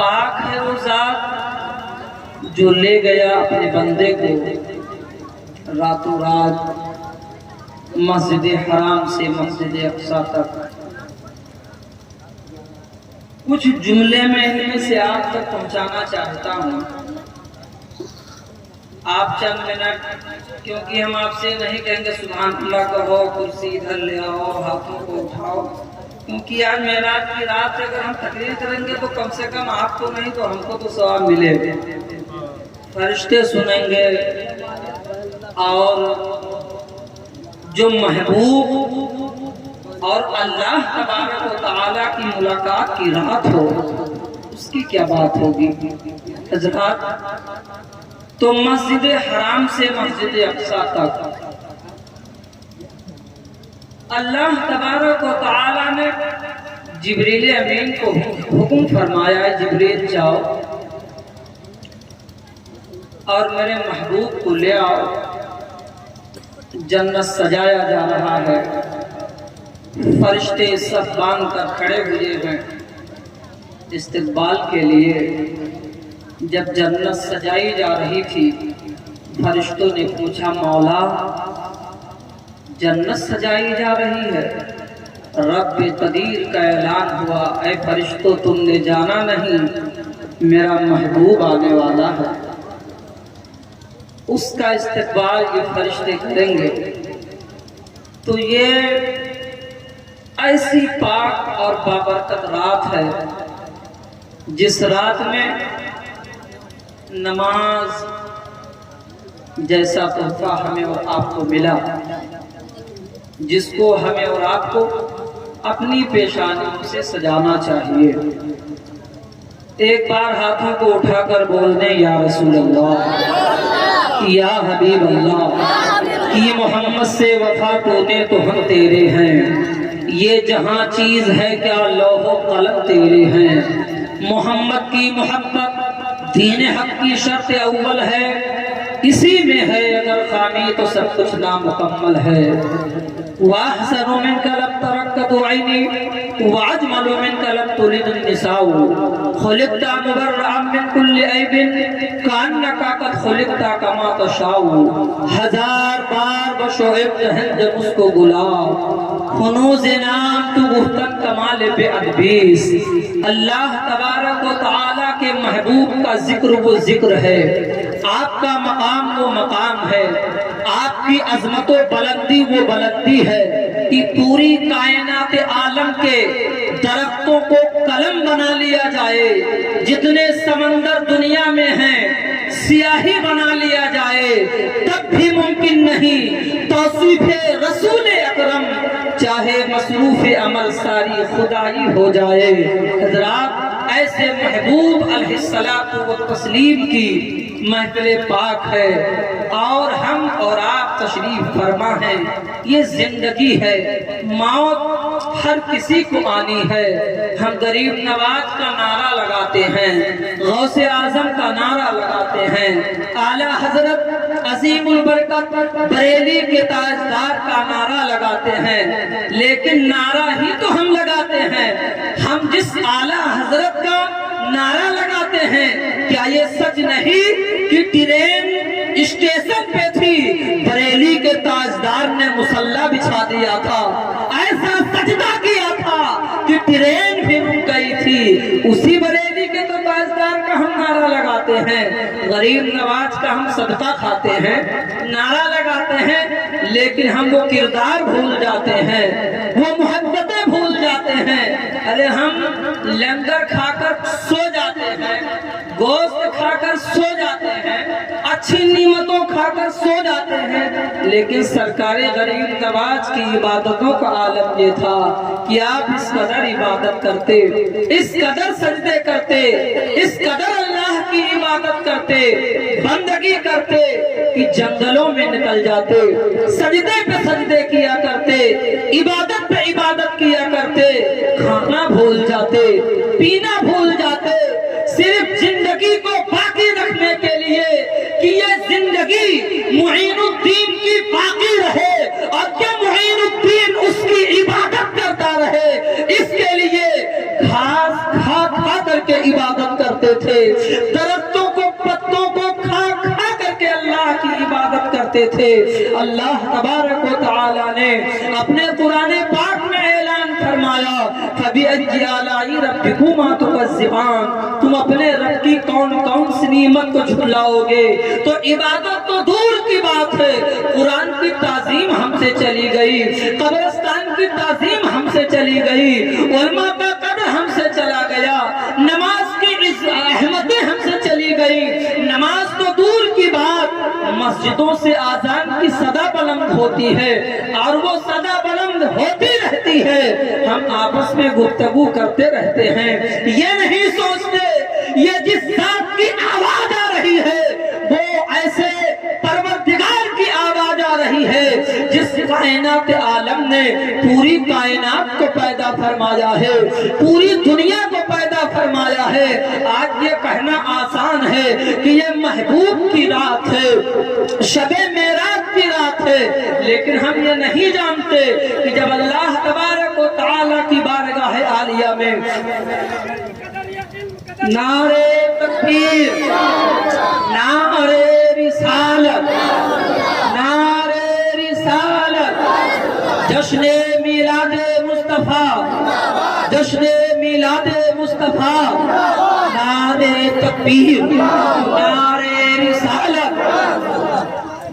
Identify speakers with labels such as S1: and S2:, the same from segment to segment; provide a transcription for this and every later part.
S1: پاک ہے وہ ذات جو لے گیا اپنے بندے کو راتوں رات مسجد حرام سے مسجد اقصی تک۔ کچھ جملے میں ان میں سے آپ تک پہنچانا چاہتا ہوں، آپ چند منٹ، کیونکہ ہم آپ سے نہیں کہیں گے سبحان اللہ کہو، کرسی ادھر لے آؤ، ہاتھوں کو اٹھاؤ، کیونکہ آج معراج کی رات سے اگر ہم تقریر کریں گے تو کم سے کم آپ کو نہیں تو ہم کو تو ثواب ملے گا، فرشتے سنیں گے، اور جو محبوب اور اللہ تبارک و تعالیٰ کی ملاقات کی رات ہو اس کی کیا بات ہوگی حضرات۔ تو مسجد حرام سے مسجد اقصی تک اللہ تبارک و تعالیٰ نے جبریل امین کو حکم فرمایا، جبریل جاؤ اور میرے محبوب کو لے آؤ، جنت سجایا جا رہا ہے، فرشتے سب باندھ کر کھڑے ہوئے ہیں استقبال کے لیے۔ جب جنت سجائی جا رہی تھی فرشتوں نے پوچھا مولا جنت سجائی جا رہی ہے؟ رب قدیر کا اعلان ہوا، اے فرشتوں تم نے جانا نہیں میرا محبوب آنے والا ہے، اس کا استقبال یہ فرشتے کریں گے۔ تو یہ ایسی پاک اور بابرکت رات ہے جس رات میں نماز جیسا تحفہ ہمیں اور آپ کو ملا، جس کو ہمیں اور آپ کو اپنی پیشانیوں سے سجانا چاہیے۔ ایک بار ہاتھوں کو اٹھا کر بولنے یا رسول اللہ، یا حبیب اللہ، کی محمد سے وفا تونے تو ہم تیرے ہیں، یہ جہاں چیز ہے کیا لوح و قلم تیرے ہیں، محمد کی محبت دین حق کی شرط اول ہے، اسی میں ہے اگر خامی تو سب کچھ نامکمل ہے۔ وَأَحْسَنُ مِنْكَ لَمْ تَرَكَّتُ عَيْنِي وَأَجْمَلُ مِنْكَ لَمْ تُلِدِ النِّسَاءُ خُلِقْتَ مُبَرَّأً مِنْ كُلِّ عَيْبٍ كَأَنَّكَ قَدْ خُلِقْتَ كَمَا تَشَاءُ۔ ہزار بار بشعب ہند اس کو گلا، خنوز نام تو گفتن کمال بے ادبیس۔ اللہ تبارک و تعالیٰ کے محبوب کا ذکر وہ ذکر ہے، آپ کا مقام وہ مقام ہے، آپ کی عظمت و بلندی وہ بلندی ہے کہ پوری کائنات عالم کے درختوں کو قلم بنا لیا جائے، جتنے سمندر دنیا میں ہیں سیاہی بنا لیا جائے تب بھی ممکن نہیں توصیف رسول اکرم چاہے مصروف عمل ساری خدائی ہو جائے۔ حضرات ایسے محبوب علیہ الصلاۃ والتسلیم کی محفل پاک ہے، اور ہم اور آپ تشریف فرما ہیں۔ یہ زندگی ہے، موت ہر کسی کو آنی ہے۔ ہم غریب نواز کا نعرہ لگاتے ہیں، غوث اعظم کا نعرہ لگاتے ہیں، اعلیٰ حضرت عظیم البرکت بریلی کے تاجدار کا نعرہ لگاتے ہیں، لیکن نعرہ ہی تو ہم لگاتے ہیں، ہم جس اعلیٰ حضرت کا نعرہ لگاتے ہیں کیا یہ سچ نہیں کہ ٹرین اسٹیشن پہ تھی بریلی کے تاجدار نے مصلی بچھا دیا تھا، ایسا سجدہ کیا تھا کہ ٹرین بھی رک گئی تھی، اسی بریلی کے تو تاجدار کا ہم نعرہ لگاتے ہیں، غریب نواز کا ہم صدقہ کھاتے ہیں، نعرہ لگاتے ہیں، لیکن ہم وہ کردار بھول جاتے ہیں، وہ محبتیں بھول جاتے ہیں۔ ارے ہم لنگر کھا کر سو جاتے ہیں، گوشت کھا کر سو جاتے ہیں، اچھی نعمتوں کھا کر سو جاتے ہیں، لیکن سرکار غریب نواز کی عبادتوں کا عالم یہ تھا کہ آپ اس قدر عبادت کرتے، اس قدر سجدے کرتے، اس قدر اللہ کی عبادت کرتے، بندگی کرتے کہ جنگلوں میں نکل جاتے، سجدے پہ سجدے کیا کرتے، عبادت پہ عبادت کیا کرتے، کھانا بھول جاتے، پینا بھول جاتے، صرف زندگی کو باقی رکھنے کے لیے کہ یہ زندگی معین الدین کی باقی رہے اور کیا معین الدین اس کی عبادت کرتا رہے، اس کے لیے گھاس کھا کھا کر کے عبادت کرتے تھے، درختوں کو پتوں کو کھا کھا کر کے اللہ کی عبادت کرتے تھے۔ اللہ تبارک و تعالی نے اپنے قرآن پاک میں اعلان فرمایا فَبِأَيِّ آلَاءِ رَبِّكُمَا تُكَذِّبَانِ، تم اپنے رب کی کون کون سی نعمت کو جھٹلاؤ گے؟ تو عبادت تو دور کی بات ہے، قرآن کی تعظیم ہم سے چلی گئی، قبرستان کی تعظیم ہم سے چلی گئی، علماء کا قدر ہم سے چلا گیا، نماز کی اہمیتیں ہم سے چلی گئی۔ نماز تو دور کی بات، مسجدوں سے آذان کی صدا بلند ہوتی ہے اور وہ صدا بلند ہوتی رہتی ہے، ہم آپس میں گفتگو کرتے رہتے ہیں، یہ نہیں سوچتے یہ جس ذات کی آواز آ رہی ہے وہ ایسے پروردگار کی آواز آ رہی ہے جس کائنات عالم نے پوری کائنات کو پیدا فرمایا ہے، پوری دنیا کو پیدا فرمایا ہے۔ آج یہ کہنا آسان ہے کہ یہ محبوب کی رات ہے، شب معراج کی رات ہے، لیکن ہم یہ نہیں جانتے کہ جب اللہ تبارک و تعالی کی بارگاہ عالیہ میں نعرے تکبیر، نعرے رسالت، نعرے رسالت، جشن میلاد مصطفیٰ، جشن میلاد مصطفیٰ، نعرے تکبیر، نعرے رسالت۔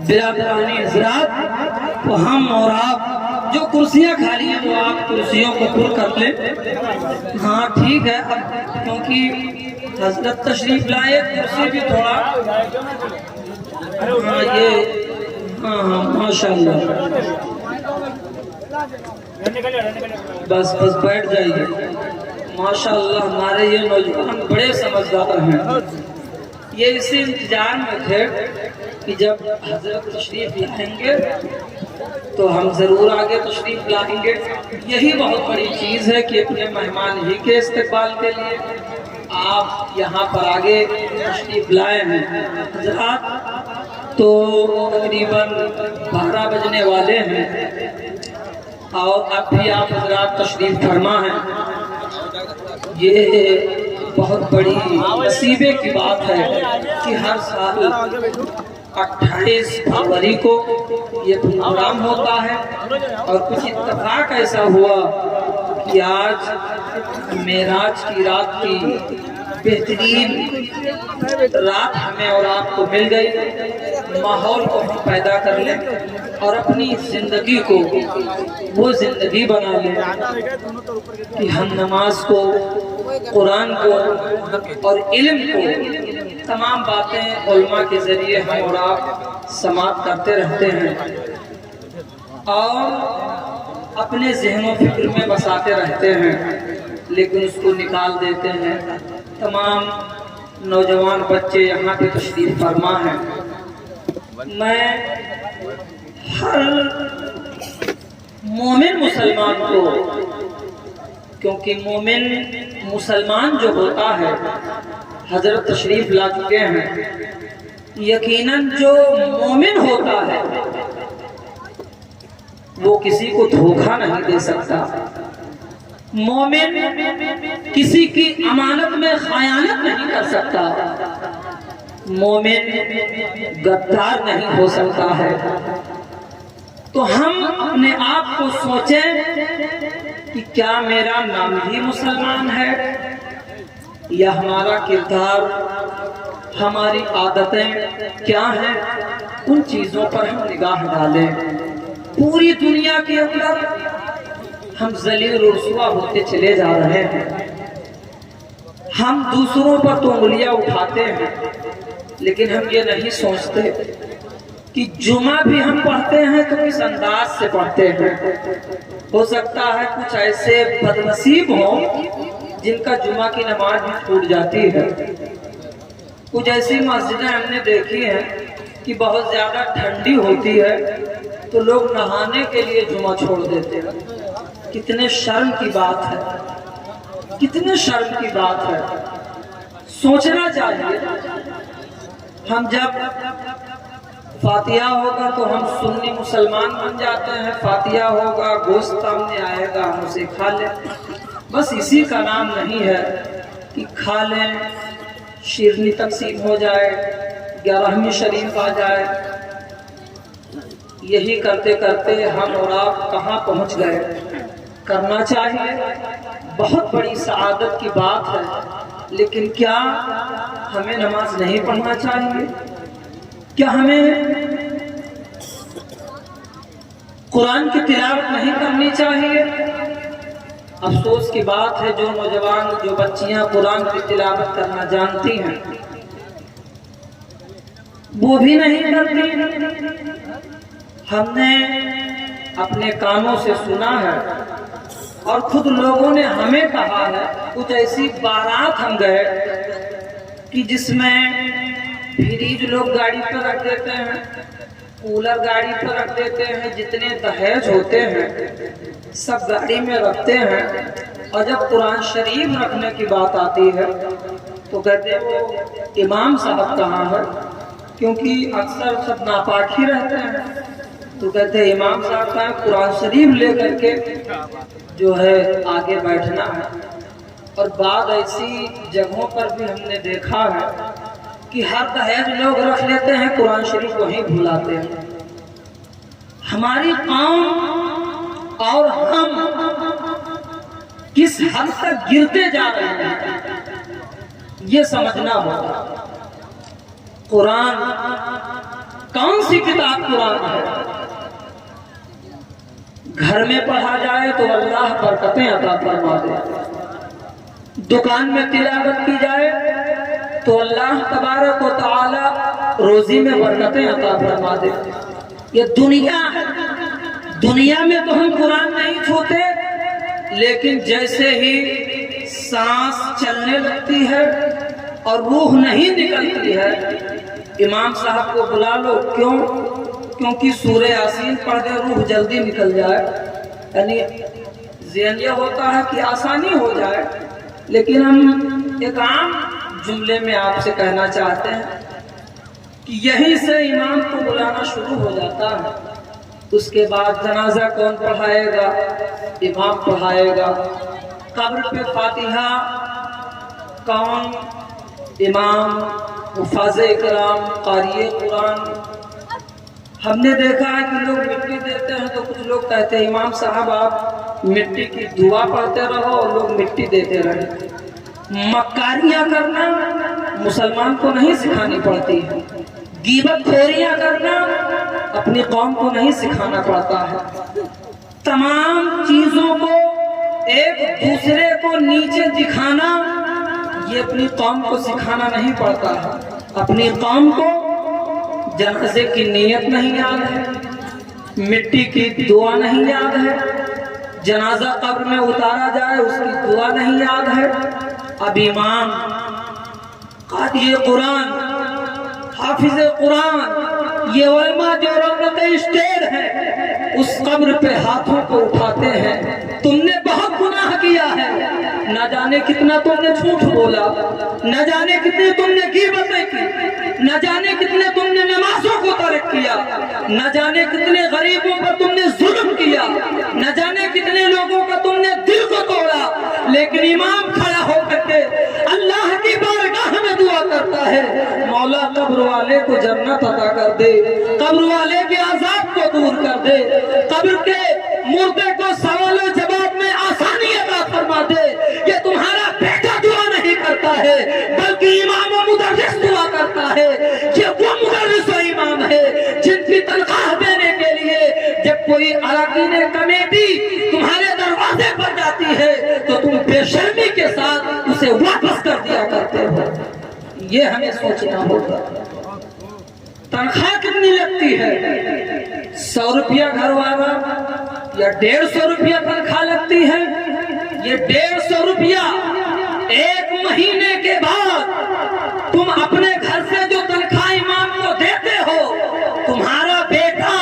S1: برادران حضرات، تو ہم اور آپ جو کرسیاں خالی ہیں وہ آپ کرسیوں کو پر کر لیں۔ ہاں ٹھیک ہے، اب کیونکہ حضرت تشریف لائے، کرسی بھی تھوڑا ہاں یہ ہاں ماشاءاللہ، بس بیٹھ جائیے۔ ماشاءاللہ ہمارے یہ نوجوان بڑے سمجھدار ہیں، یہ اسی انتظار میں تھے کہ جب حضرت تشریف لائیں گے تو ہم ضرور آگے تشریف لائیں گے۔ یہی بہت بڑی چیز ہے کہ اپنے مہمان ہی کے استقبال کے لیے آپ یہاں پر آگے تشریف لائے ہیں۔ حضرات تو تقریباً 12 بجنے والے ہیں اور اب بھی آپ حضرات تشریف فرما ہیں، یہ بہت بڑی نصیبے کی بات ہے کہ ہر سال 28 فروری کو یہ پروگرام ہوتا ہے، اور کچھ اتفاق ایسا ہوا کہ آج معراج کی رات کی بہترین رات ہمیں اور آپ کو مل گئی۔ ماحول کو ہم پیدا کر لیں اور اپنی زندگی کو وہ زندگی بنا لیں کہ ہم نماز کو، قرآن کو اور علم کو، تمام باتیں علماء کے ذریعے ہم اور آپ سماعت کرتے رہتے ہیں اور اپنے ذہن و فکر میں بساتے رہتے ہیں، لیکن اس کو نکال دیتے ہیں۔ تمام نوجوان بچے یہاں پہ تشریف فرما ہیں۔ میں ہر مومن مسلمان کو، کیونکہ مومن مسلمان جو ہوتا ہے، حضرت تشریف لا چکے ہیں، یقیناً جو مومن ہوتا ہے وہ کسی کو دھوکہ نہیں دے سکتا، مومن کسی کی امانت میں خیانت نہیں کر سکتا، مومن غدار نہیں ہو سکتا ہے۔ تو ہم اپنے آپ کو سوچیں کہ کیا میرا نام ہی مسلمان ہے، یا ہمارا کردار، ہماری عادتیں کیا ہیں، ان چیزوں پر ہم نگاہ ڈالیں۔ پوری دنیا کے اندر ہم ذلیل و رسوا ہوتے چلے جا رہے ہیں، ہم دوسروں پر تو انگلیاں اٹھاتے ہیں، لیکن ہم یہ نہیں سوچتے کہ جمعہ بھی ہم پڑھتے ہیں تو کس انداز سے پڑھتے ہیں۔ ہو سکتا ہے کچھ ایسے بدنصیب ہوں جن کا جمعہ کی نماز بھی چھوٹ جاتی ہے۔ کچھ ایسی مسجدیں ہم نے دیکھی ہیں کہ بہت زیادہ ٹھنڈی ہوتی ہے تو لوگ نہانے کے لیے جمعہ چھوڑ دیتے ہیں۔ کتنے شرم کی بات ہے، کتنے شرم کی بات ہے۔ سوچنا چاہیے، ہم جب فاتحہ ہوگا تو ہم سنی مسلمان بن جاتے ہیں، فاتحہ ہوگا گوشت سامنے آئے گا ہم اسے کھا لیں۔ بس اسی کا نام نہیں ہے کہ کھا لیں، شیرنی تقسیم ہو جائے، 11ویں شریف آ جائے۔ یہی کرتے کرتے ہم اور آپ کہاں پہنچ گئے؟ کرنا چاہیے، بہت بڑی سعادت کی بات ہے، لیکن کیا ہمیں نماز نہیں پڑھنا چاہیے؟ کیا ہمیں قرآن کی تلاوت نہیں کرنی چاہیے؟ افسوس کی بات ہے جو نوجوان، جو بچیاں قرآن کی تلاوت کرنا جانتی ہیں وہ بھی نہیں کرتی۔ ہم نے اپنے کانوں سے سنا ہے اور خود لوگوں نے ہمیں کہا ہے، کچھ ایسی بارات ہم گئے کہ جس میں فریج لوگ گاڑی پر رکھ دیتے ہیں، کولر گاڑی پر رکھ دیتے ہیں، جتنے دہیج ہوتے ہیں سب گاڑی میں رکھتے ہیں، اور جب قرآن شریف رکھنے کی بات آتی ہے تو کہتے ہیں وہ امام صاحب کہاں ہے، کیونکہ اکثر سب ناپاک ہی رہتے ہیں، تو کہتے ہیں امام صاحب کہاں ہے، قرآن شریف لے کر کے جو ہے آگے بیٹھنا ہے۔ اور بعض ایسی جگہوں پر بھی ہم نے دیکھا ہے کہ ہر دہیج لوگ رکھ لیتے ہیں، قرآن شریف وہیں بھلاتے ہیں۔ ہماری قوم اور ہم کس حد تک گرتے جا رہے ہیں یہ سمجھنا ہوگا۔ قرآن کون سی کتاب قرآن ہے؟ گھر میں پڑھا جائے تو اللہ برکتیں عطا فرما دے، دکان میں تلاوت کی جائے تو اللہ تبارک و تعالی روزی میں برکتیں عطا فرما دے۔ یہ دنیا ہے، دنیا میں تو ہم قرآن نہیں چھوتے، لیکن جیسے ہی سانس چلنے لگتی ہے اور روح نہیں نکلتی ہے، امام صاحب کو بلا لو، کیونکہ سورہ یاسین پڑھ دے روح جلدی نکل جائے، یعنی ذہن یہ ہوتا ہے کہ آسانی ہو جائے۔ لیکن ہم ایک عام جملے میں آپ سے کہنا چاہتے ہیں کہ یہیں سے امام کو بلانا شروع ہو جاتا ہے، اس کے بعد جنازہ کون پڑھائے گا؟ امام پڑھائے گا۔ قبر پہ فاتحہ کون؟ امام، حفاظ اکرام، قاری قرآن۔ ہم نے دیکھا ہے کہ لوگ مٹی دیتے ہیں تو کچھ لوگ کہتے ہیں امام صاحب آپ مٹی کی دعا پڑھتے رہو، اور لوگ مٹی دیتے رہے۔ مکاریاں کرنا مسلمان کو نہیں سکھانی پڑتی ہے، غیبت خوریاں کرنا اپنی قوم کو نہیں سکھانا پڑتا ہے۔ تمام چیزوں کو ایک دوسرے کو نیچے دکھانا یہ اپنی قوم کو سکھانا نہیں پڑتا ہے۔ اپنی قوم کو جنازے کی نیت نہیں یاد ہے، مٹی کی دعا نہیں یاد ہے، جنازہ قبر میں اتارا جائے اس کی دعا نہیں یاد ہے۔ اب امام، قاری قرآن، حافظ قرآن، یہ علماء جو رونق اسٹیج ہیں اس قبر پہ ہاتھوں کو اٹھاتے ہیں، تم نے بہت گناہ کیا ہے، نہ جانے کتنا تم نے جھوٹ بولا، نہ جانے کتنے تم نے غیبتیں کی، نہ جانے کتنے تم نے نمازوں کو ترک کیا، نہ جانے کتنے غریبوں پر تم نے ظلم کیا، نہ جانے کتنے لوگوں کا تم نے دل کو توڑا۔ لیکن امام کھڑا ہو کر کے اللہ کی بارگاہ میں دعا کرتا ہے، مولا قبر والے کو جنت عطا کر دے، قبر والے کے عذاب کو دور کر دے، قبر کے مردے کو سوال و جواب میں آسانی عطا فرما دے۔ یہ تمہارا بیٹا دعا نہیں کرتا ہے بلکہ امام و مدرس دعا کرتا ہے۔ یہ وہ مدرس و امام ہے جن کی تنخواہ دینے کے لیے جب کوئی اراکین کمیٹی تمہارے دروازے پر جاتی ہے تو تم بے شرمی کے ساتھ اسے واپس کر دیا کرتے ہو۔ یہ ہمیں سوچنا ہوگا۔ تنخواہ کتنی لگتی ہے؟ 100 روپیہ گھر والا یا 150 روپیہ تنخواہ لگتی ہے؟ یہ 150 روپیہ ایک مہینے کے بعد تم اپنے گھر سے جو تنخواہ امام کو دیتے ہو، تمہارا بیٹا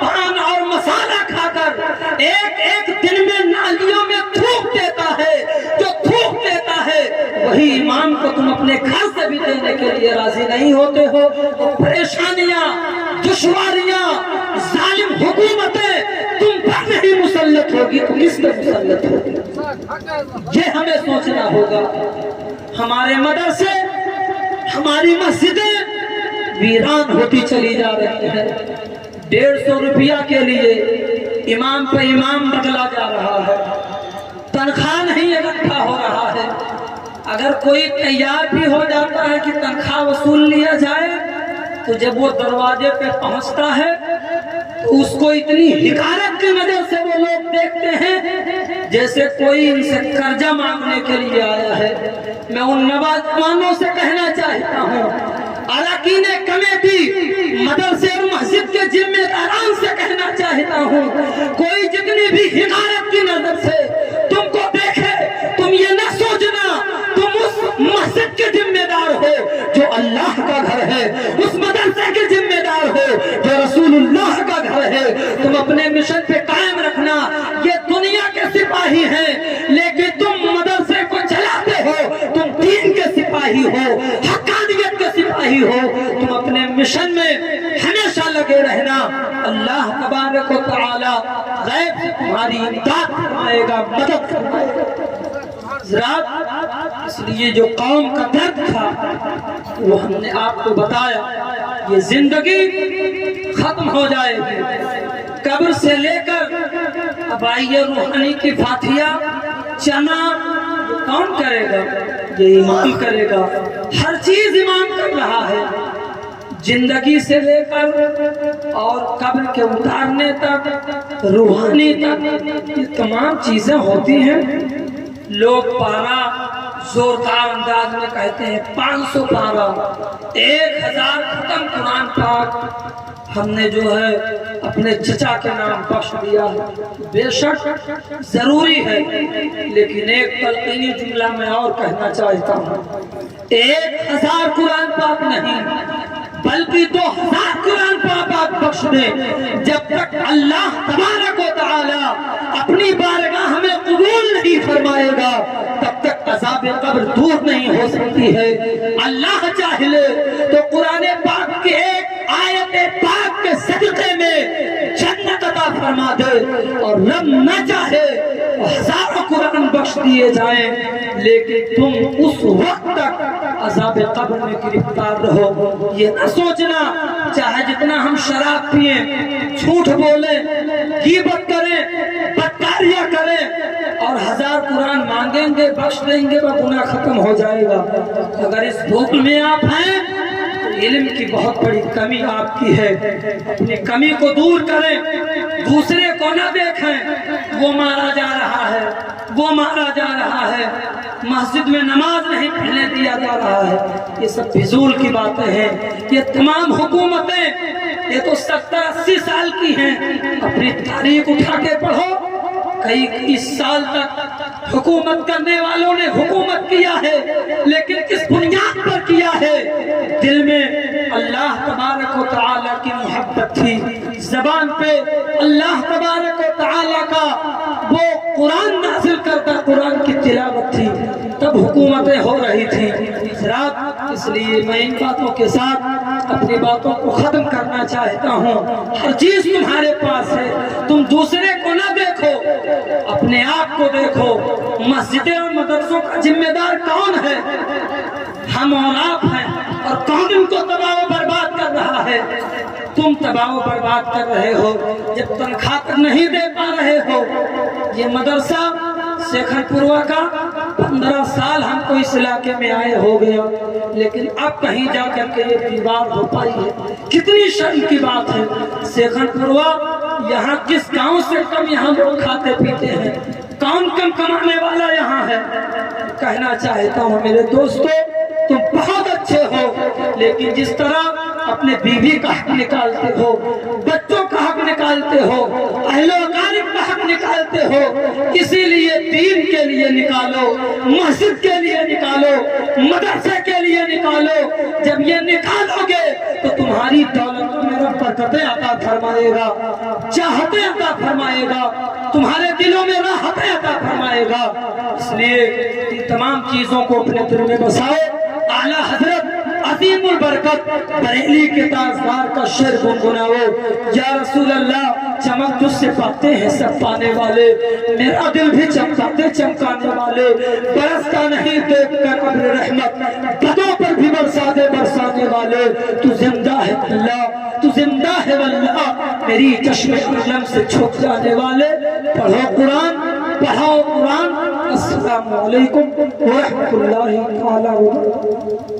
S1: پان اور مسالہ کھا کر ایک دن میں نالیوں میں تھوک دیتا ہے، جو تھوک دیتا ہے وہی امام کو تم اپنے گھر سے بھی دینے کے لیے راضی نہیں ہوتے ہو۔ تو پریشانیاں، دشواریاں، ظالم حکومتیں تم پر نہیں مسلط ہوگی تو کس پہ مسلط ہوگی؟ یہ ہمیں سوچنا ہوگا۔ ہمارے مدرسے، ہماری مسجدیں ویران ہوتی چلی جا رہی ہیں۔ 150 روپیہ کے لیے امام پہ امام بدلا جا رہا ہے، تنخواہ نہیں اکٹھا ہو رہا ہے۔ اگر کوئی تیار بھی ہو جاتا ہے کہ تنخواہ وصول لیا جائے تو جب وہ دروازے پہ پہنچتا ہے تو اس کو اتنی حقارت کی نظر سے وہ لوگ دیکھتے ہیں جیسے کوئی ان سے قرضہ مانگنے کے لیے آیا ہے۔ میں ان نوجوانوں سے کہنا چاہتا ہوں، اراکین کمیٹی، مدرسے اور مسجد کے ذمہ داران سے کہنا چاہتا ہوں، کوئی جتنی بھی حقارت کی نظر سے تم کو دیکھے، تم یہ نہ سوچنا تم اس مسجد کے ذمہ دار ہو جو اللہ کا گھر ہے، اس مدرسے کے ذمہ دار ہو جو رسول اللہ کا گھر ہے۔ تم اپنے مشن پہ قائم رکھنا۔ یہ دنیا کے سپاہی ہیں لیکن تم مدرسے کو چلاتے ہو، تم دین کے سپاہی ہو، حقانیت کے سپاہی ہو۔ تم اپنے مشن میں ہمیشہ لگے رہنا۔ اللہ تبارک و تعالی غیب سے تمہاری امداد فرمائے گا، مدد فرمائے گا۔ اس لیے جو قوم کا درد تھا وہ ہم نے آپ کو بتایا۔ یہ زندگی ختم ہو جائے گی، قبر سے لے کر اب آئیے روحانی کی فاتحہ چنا کون کرے گا؟ یہ امام کرے گا۔ ہر چیز امام کر رہا ہے، زندگی سے لے کر اور قبر کے اتارنے تک، روحانی تک، یہ تمام چیزیں ہوتی ہیں۔ لوگ پارا زوردار انداز میں کہتے ہیں 500 پارا، 1000 ختم قرآن پاک ہم نے جو ہے اپنے چچا کے نام بخش دیا ہے۔ بے شک ضروری ہے، لیکن ایک تلقینی جملہ میں اور کہنا چاہتا ہوں، 1000 قرآن پاک نہیں بلکہ 2000 قرآن پاک بخش دے، جب تک اللہ تبارک و تعالی اپنی بارگاہ میں قبول نہیں فرمائے گا تب تک عذاب قبر دور نہیں ہو سکتی ہے۔ اللہ چاہے تو قرآن پاک کی ایک آیت پاک کے صدقے میں جنت عطا فرما دے، اور رب نہ چاہے ہزاروں قرآن بخش دیے جائیں، لیکن تم اس وقت تک عذاب قبر میں گرفتار رہو۔ یہ نہ سوچنا چاہے جتنا ہم شراب پئیں، جھوٹ بولیں، غیبت کریں، بدکاریاں کریں اور 1000 قرآن مانگیں گے، بخش دیں گے، وہ گناہ ختم ہو جائے گا۔ اگر اس بھوک میں آپ ہیں تو علم کی بہت بڑی کمی آپ کی ہے۔ اپنی کمی کو دور کریں، دوسرے کو نہ دیکھیں وہ مارا جا رہا ہے، وہ مارا جا رہا ہے، مسجد میں نماز نہیں پڑھنے دیا جا رہا ہے۔ یہ سب فضول کی باتیں ہیں۔ یہ تمام حکومتیں یہ تو 70-80 سال کی ہیں، اپنی تاریخ اٹھا کے پڑھو۔ کئی 30 سال تک حکومت کرنے والوں نے حکومت کیا ہے، لیکن کس بنیاد پر کیا ہے؟ دل میں اللہ تبارک و تعالی کی محبت تھی، زبان پہ اللہ تبارک و تعالی کا وہ قرآن نازل کرتا قرآن کی تلاوت تھی، تب حکومتیں ہو رہی تھی۔ اس لیے میں ان باتوں کے ساتھ اپنی باتوں کو ختم کرنا چاہتا ہوں۔ ہر چیز تمہارے پاس ہے، تم دوسرے کو نہ دیکھو، اپنے آپ کو دیکھو۔ مسجدیں اور مدرسوں کا ذمہ دار کون ہے؟ ہم اور آپ ہیں، اور کون ان کو تباہ و برباد کر رہا ہے؟ تم تباہ و برباد کر رہے ہو جب تنخواہ نہیں دے پا رہے ہو۔ یہ مدرسہ شیخر پوروا کا 15 سال ہم کو اس علاقے میں آئے ہو گیا، لیکن اب کہیں جا کر کے یہ دیوار ہو پائی ہے۔ کتنی شرم کی بات ہے۔ شیخر پوروا یہاں کس گاؤں سے کم یہاں لوگ کھاتے پیتے ہیں، کون کم کمانے والا یہاں ہے؟ کہنا چاہتا ہوں میرے دوستو، تم بہت اچھے ہو، لیکن جس طرح اپنے بیوی کا حق نکالتے ہو، بچوں کا حق نکالتے ہو، اہل و اقارب کا حق نکالتے ہو، اسی لیے دین کے لیے نکالو، مسجد کے لیے نکالو، مدرسے کے لیے نکالو۔ جب یہ نکالو گے تو تمہاری دولت میں رب برکتیں عطا فرمائے گا، چاہتیں عطا فرمائے گا، تمہارے دلوں میں راحتیں عطا فرمائے گا۔ اس لیے ان تمام چیزوں کو اپنے دل میں بساؤ۔ اعلیٰ حضرت عظیم البرکت بریلی کے تاجدار کا شعر گنگناؤ۔ یا رسول اللہ چمک تجھ سے پاتے ہیں سب پانے والے، میرا دل بھی چمکاتے چمکانے والے، برستا نہیں دیکھ کر ابر رحمت، بدوں پر بھی برسا دے برسانے والے، تو زندہ ہے اللہ تو زندہ ہے واللہ، میری چشم علم سے چھپ جانے والے۔ پڑھو قرآن پڑھاؤ قرآن۔ السلام علیکم ورحمۃ اللہ وبرکاتہ۔